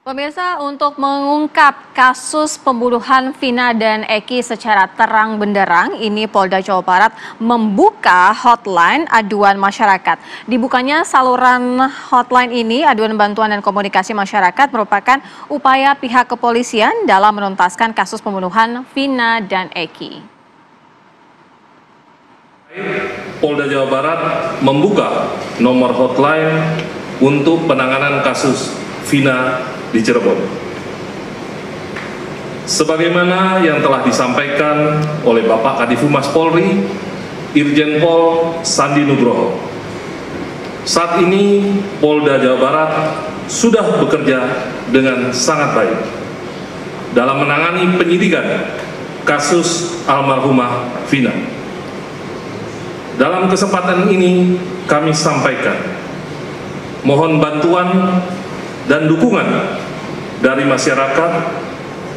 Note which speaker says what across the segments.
Speaker 1: Pemirsa, untuk mengungkap kasus pembunuhan Vina dan Eki secara terang benderang, ini Polda Jawa Barat membuka hotline aduan masyarakat. Dibukanya saluran hotline ini, aduan bantuan dan komunikasi masyarakat, merupakan upaya pihak kepolisian dalam menuntaskan kasus pembunuhan Vina dan Eki.
Speaker 2: Polda Jawa Barat membuka nomor hotline untuk penanganan kasus Vina di Cirebon. Sebagaimana yang telah disampaikan oleh Bapak Kadifumas Polri, Irjen Pol Sandi Nugroho. Saat ini Polda Jawa Barat sudah bekerja dengan sangat baik dalam menangani penyidikan kasus almarhumah Vina. Dalam kesempatan ini kami sampaikan, mohon bantuan dan dukungan dari masyarakat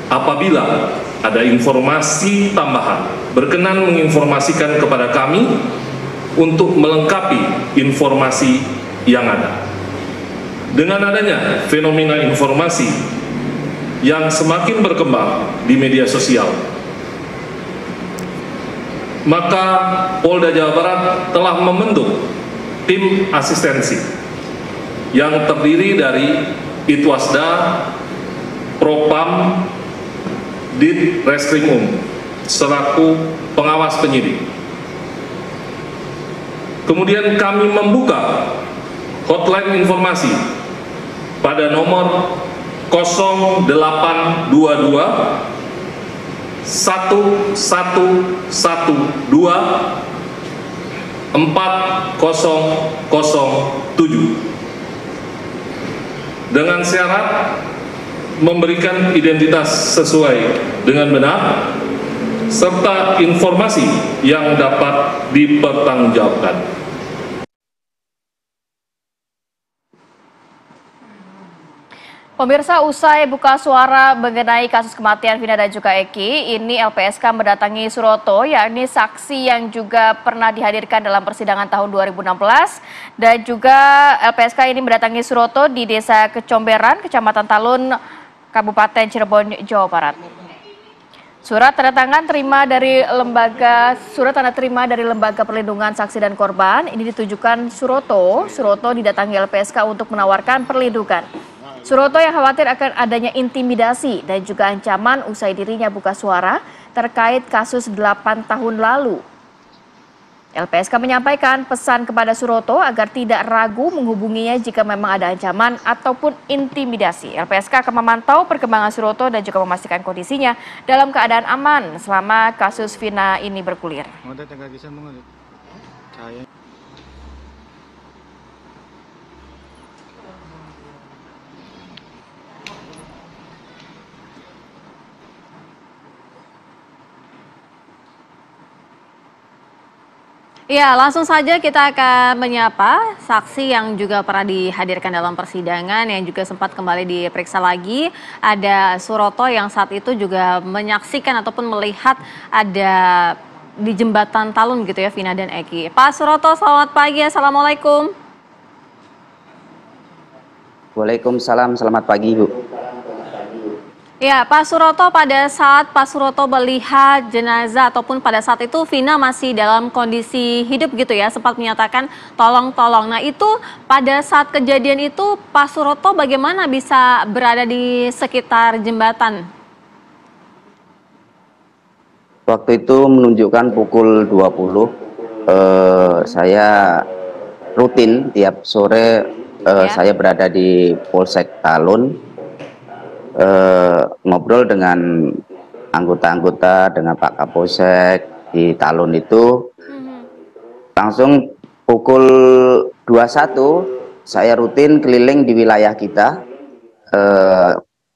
Speaker 2: apabila ada informasi tambahan berkenan menginformasikan kepada kami untuk melengkapi informasi yang ada. Dengan adanya fenomena informasi yang semakin berkembang di media sosial, maka Polda Jawa Barat telah membentuk tim asistensi yang terdiri dari Itwasda, Propam, Dit Reskrimum selaku pengawas penyidik. Kemudian kami membuka hotline informasi pada nomor 0822 1112 4007 dengan syarat memberikan identitas sesuai dengan benar serta informasi yang dapat dipertanggungjawabkan.
Speaker 1: Pemirsa, usai buka suara mengenai kasus kematian Vina dan juga Eki, ini LPSK mendatangi Suroto, yakni saksi yang juga pernah dihadirkan dalam persidangan tahun 2016. Dan juga LPSK ini mendatangi Suroto di Desa Kecomberan, Kecamatan Talun, Kabupaten Cirebon, Jawa Barat. Surat tanda terima dari Lembaga Perlindungan Saksi dan Korban ini ditujukan Suroto. Suroto didatangi LPSK untuk menawarkan perlindungan. Suroto yang khawatir akan adanya intimidasi dan juga ancaman usai dirinya buka suara terkait kasus 8 tahun lalu. LPSK menyampaikan pesan kepada Suroto agar tidak ragu menghubunginya jika memang ada ancaman ataupun intimidasi. LPSK akan memantau perkembangan Suroto dan juga memastikan kondisinya dalam keadaan aman selama kasus Vina ini bergulir. Ya, langsung saja kita akan menyapa saksi yang juga pernah dihadirkan dalam persidangan yang juga sempat kembali diperiksa lagi. Ada Suroto yang saat itu juga menyaksikan ataupun melihat ada di jembatan Talun gitu ya, Vina dan Eki. Pak Suroto, selamat pagi. Assalamualaikum.
Speaker 3: Waalaikumsalam, selamat pagi Bu.
Speaker 1: Ya, Pak Suroto, pada saat Pak Suroto melihat jenazah ataupun pada saat itu Vina masih dalam kondisi hidup gitu ya, sempat menyatakan tolong-tolong. Nah itu pada saat kejadian itu Pak Suroto bagaimana bisa berada di sekitar jembatan?
Speaker 3: Waktu itu menunjukkan pukul 20, saya rutin tiap sore saya berada di Polsek Talun. Ngobrol dengan anggota-anggota, dengan Pak Kapolsek di Talun itu. Langsung pukul 21 saya rutin keliling di wilayah kita,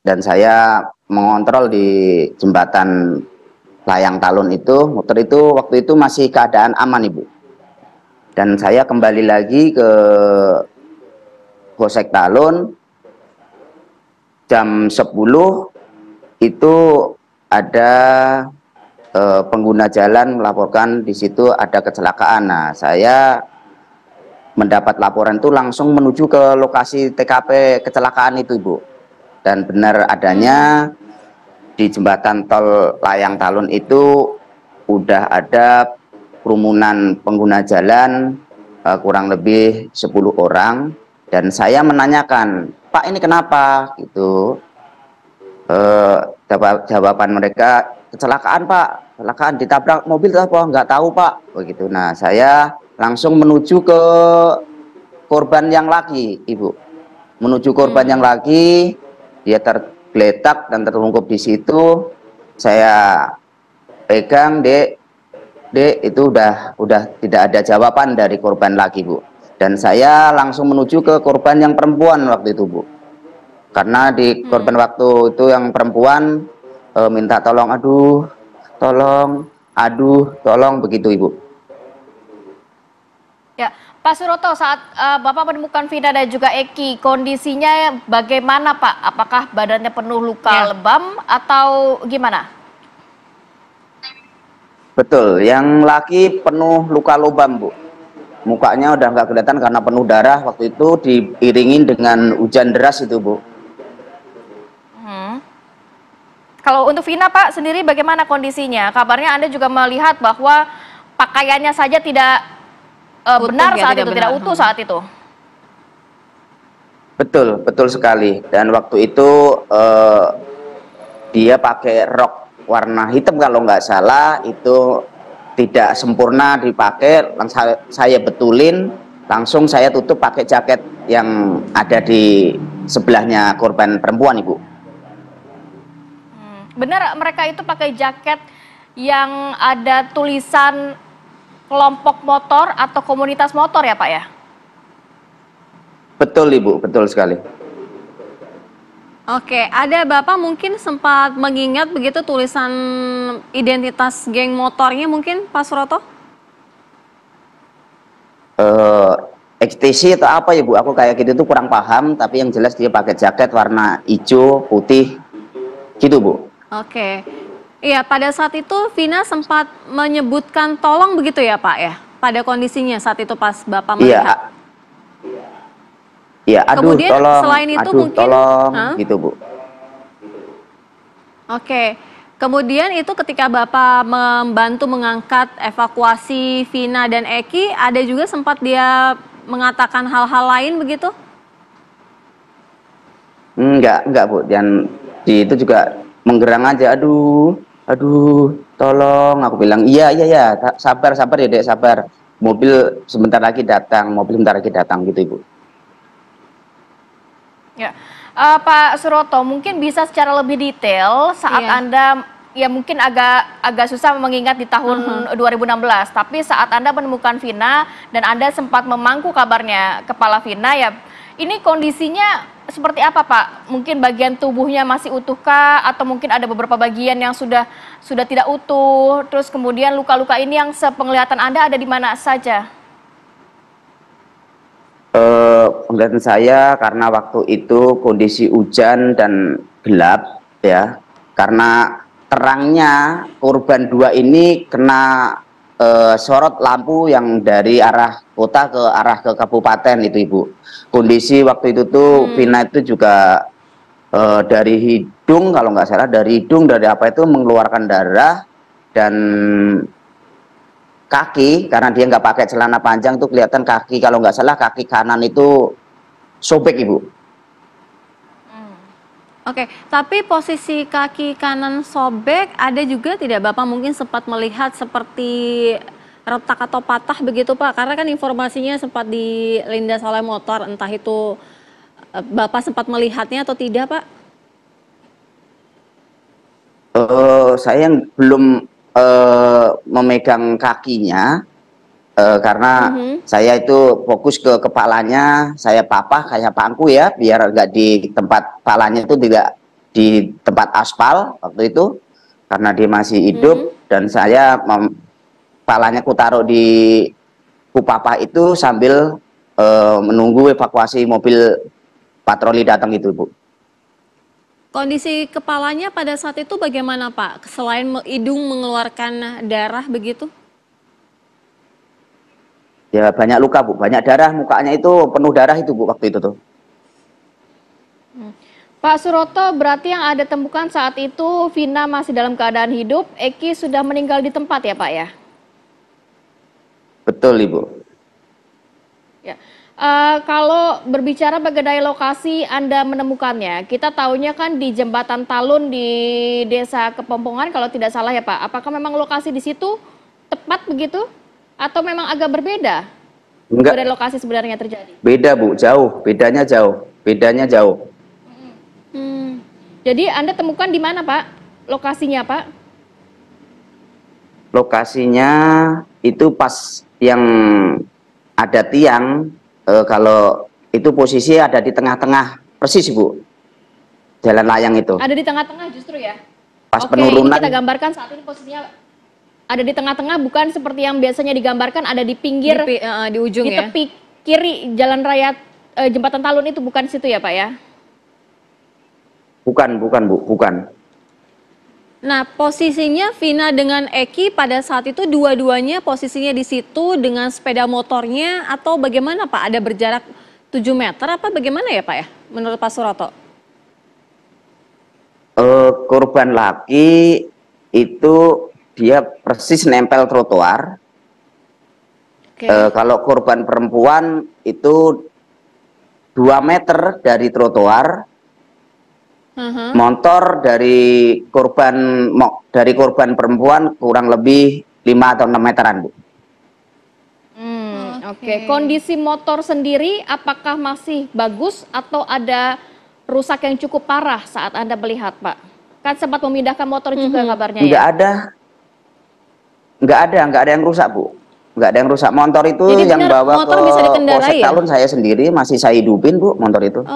Speaker 3: dan saya mengontrol di jembatan layang Talun itu. Motor itu waktu itu masih keadaan aman Ibu, dan saya kembali lagi ke Polsek Talun. Jam 10 itu ada pengguna jalan melaporkan di situ ada kecelakaan. Nah, saya mendapat laporan itu langsung menuju ke lokasi TKP kecelakaan itu, Ibu. dan benar adanya di jembatan tol Layang Talun itu udah ada kerumunan pengguna jalan kurang lebih 10 orang, dan saya menanyakan, Pak ini kenapa gitu. Jawaban mereka, kecelakaan Pak, kecelakaan, ditabrak mobil apa nggak tahu Pak, begitu. Nah saya langsung menuju ke korban yang laki, Ibu, menuju korban yang laki. Dia tergeletak dan terlungkup di situ. Saya pegang, Dek, itu udah tidak ada jawaban dari korban lagi, Bu. Dan saya langsung menuju ke korban yang perempuan waktu itu, Bu. Karena di korban waktu itu yang perempuan minta tolong, aduh, tolong, begitu, Ibu.
Speaker 1: Ya, Pak Suroto, saat Bapak menemukan Vina dan juga Eki, kondisinya bagaimana Pak? Apakah badannya penuh luka lebam atau gimana?
Speaker 3: Betul, yang laki penuh luka lebam, Bu. Mukanya udah nggak kelihatan karena penuh darah. Waktu itu diiringin dengan hujan deras itu, Bu.
Speaker 1: Kalau untuk Vina Pak sendiri bagaimana kondisinya? Kabarnya Anda juga melihat bahwa pakaiannya saja tidak benar saat itu, tidak utuh saat itu.
Speaker 3: Betul sekali. Dan waktu itu dia pakai rok warna hitam kalau nggak salah, itu tidak sempurna dipakai. Saya betulin, langsung saya tutup pakai jaket yang ada di sebelahnya korban perempuan, Ibu.
Speaker 1: Benar mereka itu pakai jaket yang ada tulisan kelompok motor atau komunitas motor ya Pak ya?
Speaker 3: Betul Ibu, betul sekali.
Speaker 4: Oke, ada Bapak mungkin sempat mengingat begitu tulisan identitas geng motornya mungkin Pak Suroto?
Speaker 3: XTC atau apa ya Bu, aku kayak gitu tuh kurang paham, tapi yang jelas dia pakai jaket warna hijau, putih, gitu Bu.
Speaker 4: Oke, iya pada saat itu Vina sempat menyebutkan tolong begitu ya Pak ya? Pada kondisinya saat itu pas Bapak melihat?
Speaker 3: Iya, aduh
Speaker 4: kemudian,
Speaker 3: tolong,
Speaker 4: selain itu
Speaker 3: aduh
Speaker 4: mungkin,
Speaker 3: tolong, gitu Bu.
Speaker 4: Oke, kemudian itu ketika Bapak membantu mengangkat evakuasi Vina dan Eki, ada juga sempat dia mengatakan hal-hal lain begitu?
Speaker 3: Enggak Bu, dan itu juga menggerang aja, aduh tolong, aku bilang iya sabar ya Dek, sabar, mobil sebentar lagi datang gitu Ibu.
Speaker 1: Ya, Pak Suroto, mungkin bisa secara lebih detail saat Anda ya mungkin agak susah mengingat di tahun 2016, tapi saat Anda menemukan Vina dan Anda sempat memangku kabarnya kepala Vina, ya ini kondisinya seperti apa Pak? Mungkin bagian tubuhnya masih utuhkah atau mungkin ada beberapa bagian yang sudah tidak utuh? Terus kemudian luka-luka ini yang sepenglihatan Anda ada di mana saja?
Speaker 3: Penglihatan saya karena waktu itu kondisi hujan dan gelap ya, karena terangnya korban 2 ini kena sorot lampu yang dari arah kota ke arah ke kabupaten itu Ibu. Kondisi waktu itu tuh Vina itu juga dari hidung, kalau nggak salah dari hidung, dari apa itu mengeluarkan darah, dan kaki karena dia nggak pakai celana panjang tuh kelihatan kaki, kalau nggak salah kaki kanan itu sobek Ibu.
Speaker 4: Oke, tapi posisi kaki kanan sobek ada juga tidak Bapak mungkin sempat melihat seperti retak atau patah begitu Pak? Karena kan informasinya sempat dilindas oleh motor, entah itu Bapak sempat melihatnya atau tidak Pak?
Speaker 3: Saya yang belum memegang kakinya karena saya itu fokus ke kepalanya, saya kayak pangku ya, biar nggak di tempat kepalanya itu, tidak di tempat aspal waktu itu, karena dia masih hidup, dan saya kepalanya ku taruh di kupapa itu sambil menunggu evakuasi mobil patroli datang itu Bu.
Speaker 4: Kondisi kepalanya pada saat itu bagaimana Pak? Selain hidung mengeluarkan darah begitu?
Speaker 3: Ya banyak luka Bu, banyak darah, mukanya itu penuh darah itu Bu waktu itu tuh.
Speaker 1: Pak Suroto, berarti yang ada temukan saat itu Vina masih dalam keadaan hidup, Eki sudah meninggal di tempat ya Pak ya?
Speaker 3: Betul Ibu.
Speaker 1: Ya. Kalau berbicara mengenai lokasi Anda menemukannya, kita tahunya kan di Jembatan Talun di Desa Kepompongan kalau tidak salah ya Pak. Apakah memang lokasi di situ tepat begitu? Atau memang agak berbeda?
Speaker 3: Enggak.
Speaker 1: Dari lokasi sebenarnya terjadi?
Speaker 3: Beda Bu, jauh. Bedanya jauh. Bedanya jauh.
Speaker 1: Jadi Anda temukan di mana Pak? Lokasinya Pak?
Speaker 3: Lokasinya itu pas yang ada tiang. Kalau itu posisi ada di tengah-tengah persis Bu, jalan layang itu.
Speaker 1: Ada di tengah-tengah justru ya?
Speaker 3: Pas
Speaker 1: Oke,
Speaker 3: penurunan.
Speaker 1: ini kita gambarkan saat ini posisinya ada di tengah-tengah, bukan seperti yang biasanya digambarkan ada di pinggir,
Speaker 4: di ujung
Speaker 1: di
Speaker 4: ya?
Speaker 1: tepi kiri jalan raya Jembatan Talun itu, bukan situ ya Pak ya?
Speaker 3: Bukan Bu, bukan.
Speaker 4: Nah, posisinya Vina dengan Eki pada saat itu dua-duanya posisinya di situ dengan sepeda motornya atau bagaimana Pak? Ada berjarak 7 meter apa bagaimana ya Pak ya menurut Pak Suroto?
Speaker 3: Korban laki itu dia persis nempel trotoar.
Speaker 1: Oke.
Speaker 3: Kalau korban perempuan itu 2 meter dari trotoar. Motor dari korban perempuan kurang lebih 5 atau 6 meteran Bu.
Speaker 1: Oke. Kondisi motor sendiri apakah masih bagus atau ada rusak yang cukup parah saat Anda melihat Pak? Kan sempat memindahkan motor juga kabarnya ya?
Speaker 3: Nggak ada yang rusak Bu. Nggak ada yang rusak. Motor itu
Speaker 1: Jadi
Speaker 3: yang
Speaker 1: benar,
Speaker 3: bawa
Speaker 1: motor
Speaker 3: ke
Speaker 1: bisa dikendarai
Speaker 3: Polsek
Speaker 1: ya?
Speaker 3: Talun saya sendiri, masih saya hidupin Bu motor itu.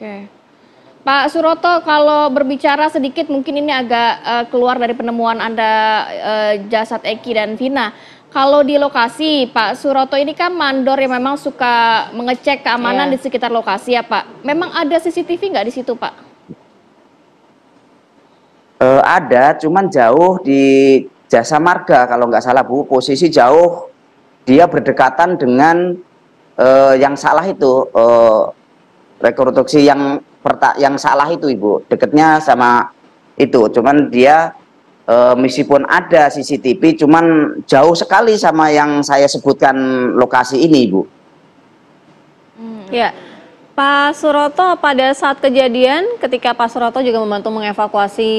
Speaker 1: Oke. Pak Suroto, kalau berbicara sedikit mungkin ini agak keluar dari penemuan Anda jasad Eki dan Vina. Kalau di lokasi, Pak Suroto ini kan mandor yang memang suka mengecek keamanan di sekitar lokasi ya Pak. Memang ada CCTV nggak di situ Pak?
Speaker 3: Ada, cuman jauh di Jasa Marga kalau nggak salah Bu. Posisi jauh, dia berdekatan dengan yang salah itu. Rekonstruksi yang salah itu Ibu, deketnya sama itu, cuman dia meskipun ada CCTV cuman jauh sekali sama yang saya sebutkan lokasi ini Ibu.
Speaker 4: Ya, Pak Suroto pada saat kejadian ketika Pak Suroto juga membantu mengevakuasi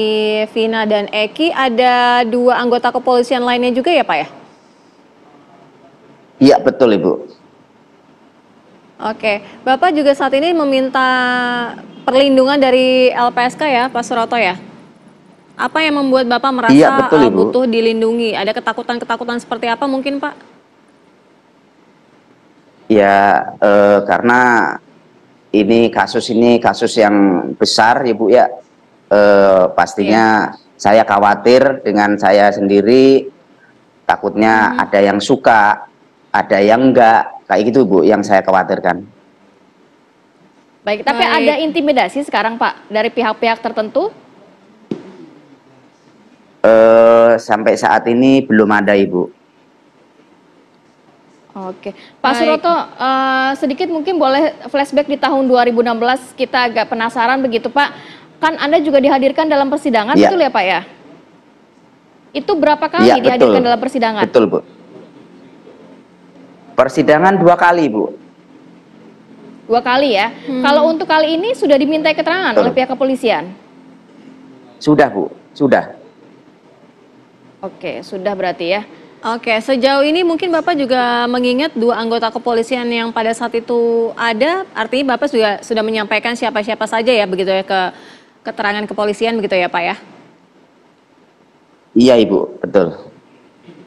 Speaker 4: Vina dan Eki, ada 2 anggota kepolisian lainnya juga ya Pak ya?
Speaker 3: Iya betul Ibu.
Speaker 4: Oke, Bapak juga saat ini meminta perlindungan dari LPSK ya, Pak Suroto ya? Apa yang membuat Bapak merasa
Speaker 3: Iya, betul, Ibu.
Speaker 4: butuh dilindungi? Ada ketakutan-ketakutan seperti apa mungkin Pak?
Speaker 3: Ya, karena ini kasus yang besar ya Bu ya. Pastinya saya khawatir dengan saya sendiri, takutnya ada yang suka, ada yang enggak, kayak gitu Bu, yang saya khawatirkan.
Speaker 1: Baik, tapi ada intimidasi sekarang Pak dari pihak-pihak tertentu?
Speaker 3: Sampai saat ini belum ada Ibu.
Speaker 1: Oke, Pak Suroto, sedikit mungkin boleh flashback di tahun 2016, kita agak penasaran begitu Pak. Kan Anda juga dihadirkan dalam persidangan, betul ya Pak ya? Itu berapa kali dihadirkan dalam persidangan?
Speaker 3: Betul Bu. Persidangan 2 kali Bu.
Speaker 1: 2 kali ya. Kalau untuk kali ini sudah dimintai keterangan oleh pihak kepolisian?
Speaker 3: Sudah Bu, sudah.
Speaker 1: Oke, sudah berarti ya.
Speaker 4: Oke, sejauh ini mungkin Bapak juga mengingat 2 anggota kepolisian yang pada saat itu ada, artinya Bapak juga sudah menyampaikan siapa-siapa saja ya begitu ya ke keterangan kepolisian begitu ya Pak ya?
Speaker 3: Iya Ibu, betul.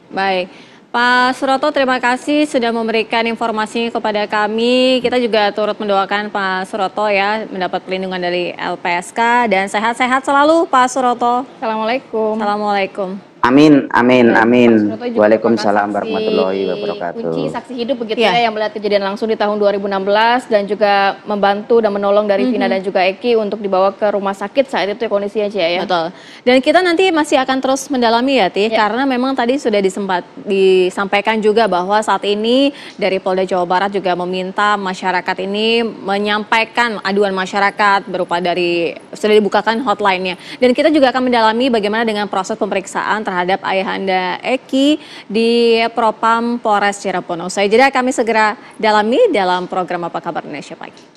Speaker 4: Baik. Pak Suroto, terima kasih sudah memberikan informasi kepada kami. Kita juga turut mendoakan Pak Suroto ya mendapat perlindungan dari LPSK dan sehat-sehat selalu Pak Suroto.
Speaker 1: Assalamualaikum.
Speaker 4: Assalamualaikum.
Speaker 3: Amin, amin,
Speaker 1: Baik,
Speaker 3: amin.
Speaker 1: Pak Suroto juga
Speaker 3: Waalaikumsalam
Speaker 1: merupakan
Speaker 3: warahmatullahi
Speaker 1: saksi
Speaker 3: wabarakatuh.
Speaker 1: kunci, saksi hidup begitu
Speaker 4: Ya.
Speaker 1: ya, yang melihat kejadian langsung di tahun 2016 dan juga membantu dan menolong dari Vina dan juga Eki untuk dibawa ke rumah sakit saat itu kondisinya Cia ya.
Speaker 4: Betul. Dan kita nanti masih akan terus mendalami ya, Ti, karena memang tadi sudah disampaikan juga bahwa saat ini dari Polda Jawa Barat juga meminta masyarakat ini menyampaikan aduan masyarakat berupa dari sudah dibukakan hotline-nya. Dan kita juga akan mendalami bagaimana dengan proses pemeriksaan terhadap ayahanda Eki di Propam Polres Cirebon. Usai jeda kami segera dalami dalam program Apa Kabar Indonesia Pagi.